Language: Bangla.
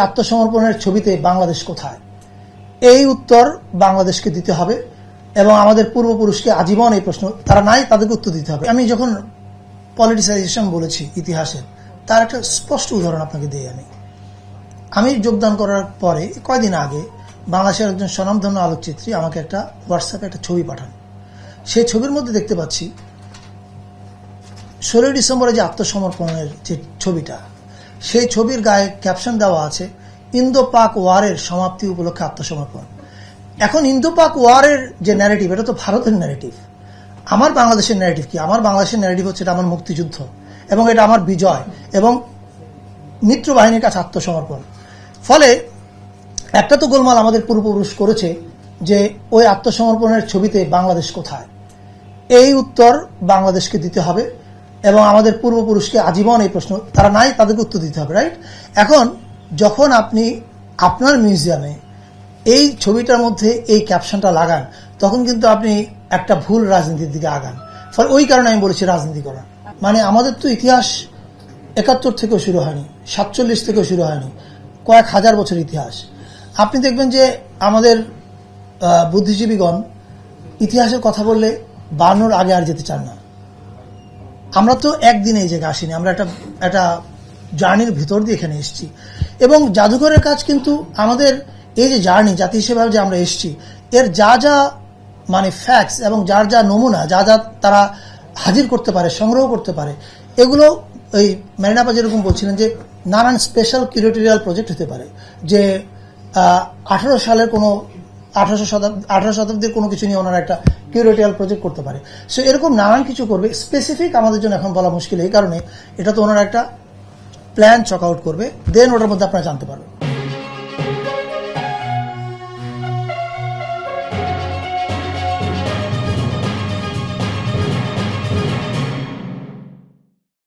আত্মসমর্পণের ছবিতে বাংলাদেশ কোথায়? এই উত্তর বাংলাদেশকে দিতে হবে এবং আমাদের পূর্বপুরুষকে আজীবন এই প্রশ্ন তারা নাই, তাদেরকে উত্তর দিতে হবে। আমি যখন পলিটিসাইজেশন বলেছি ইতিহাসের, তার একটা স্পষ্ট উদাহরণ আপনাকে দিয়ে আমি যোগদান করার পরে কয়দিন আগে বাংলাদেশের একজন স্বনামধন্য আলোকচিত্রী আমাকে একটা হোয়াটসঅ্যাপে একটা ছবি পাঠান। সেই ছবির মধ্যে দেখতে পাচ্ছি 16 ডিসেম্বরে যে আত্মসমর্পণের যে ছবিটা, সেই ছবির গায়ে ক্যাপশন দেওয়া আছে ইন্দো পাক ওয়ারের সমাপ্তি উপলক্ষে আত্মসমর্পণ। এখন ইন্দো পাক ওয়ারের যে ন্যারেটিভ, এটা তো ভারতের ন্যারেটিভ। আমার বাংলাদেশের ন্যারেটিভ কি? আমার বাংলাদেশের ন্যারেটিভ হচ্ছে এটা আমার মুক্তিযুদ্ধ এবং এটা আমার বিজয় এবং মিত্র বাহিনীর কাছে আত্মসমর্পণ। ফলে একটা তো গোলমাল আমাদের পূর্বপুরুষ করেছে যে ওই আত্মসমর্পণের ছবিতে বাংলাদেশ কোথায়? এই উত্তর বাংলাদেশকে দিতে হবে এবং আমাদের পূর্বপুরুষকে আজীবন এই প্রশ্ন তারা নাই, তাদেরকে উত্তর দিতে হবে, রাইট? এখন যখন আপনি আপনার মিউজিয়ামে এই ছবিটার মধ্যে এই ক্যাপশনটা লাগান, তখন কিন্তু আপনি একটা ভুল রাজনীতির দিকে আগান। ফলে ওই কারণে আমি বলেছি রাজনীতি করা মানে আমাদের তো ইতিহাস 71 থেকেও শুরু হয়নি, 47 থেকেও শুরু হয়নি, কয়েক হাজার বছর ইতিহাস। আপনি দেখবেন যে আমাদের বুদ্ধিজীবীগণ ইতিহাসের কথা বললে 52 আগে আর যেতে চান না। আমরা তো একদিনে এই জায়গায় আসিনি, আমরা একটা জার্নির ভিতর দিয়ে এখানে এসেছি। এবং জাদুঘরের কাজ কিন্তু আমাদের এই যে জার্নি, জাতি হিসেবে যে আমরা এসেছি, এর যা যা মানে ফ্যাক্টস এবং যার যা নমুনা, যা যা তারা হাজির করতে পারে, সংগ্রহ করতে পারে, এগুলো ওই মেরিনাপা যেরকম বলছিলেন যে নানান স্পেশাল কিউরেটোরিয়াল প্রজেক্ট হতে পারে, যে 18 সালের কোনো 18 শতাব্দীর কোনো কিছু নিয়ে ওনারা একটা কিউরেটোরিয়াল প্রজেক্ট করতে পারে। সো এরকম নানান কিছু করবে। স্পেসিফিক আমাদের জন্য এখন বলা মুশকিল, এই কারণে এটা তো ওনারা একটা প্ল্যান চক আউট করবে, দেন ওটার মধ্যে আপনারা জানতে পারবেন।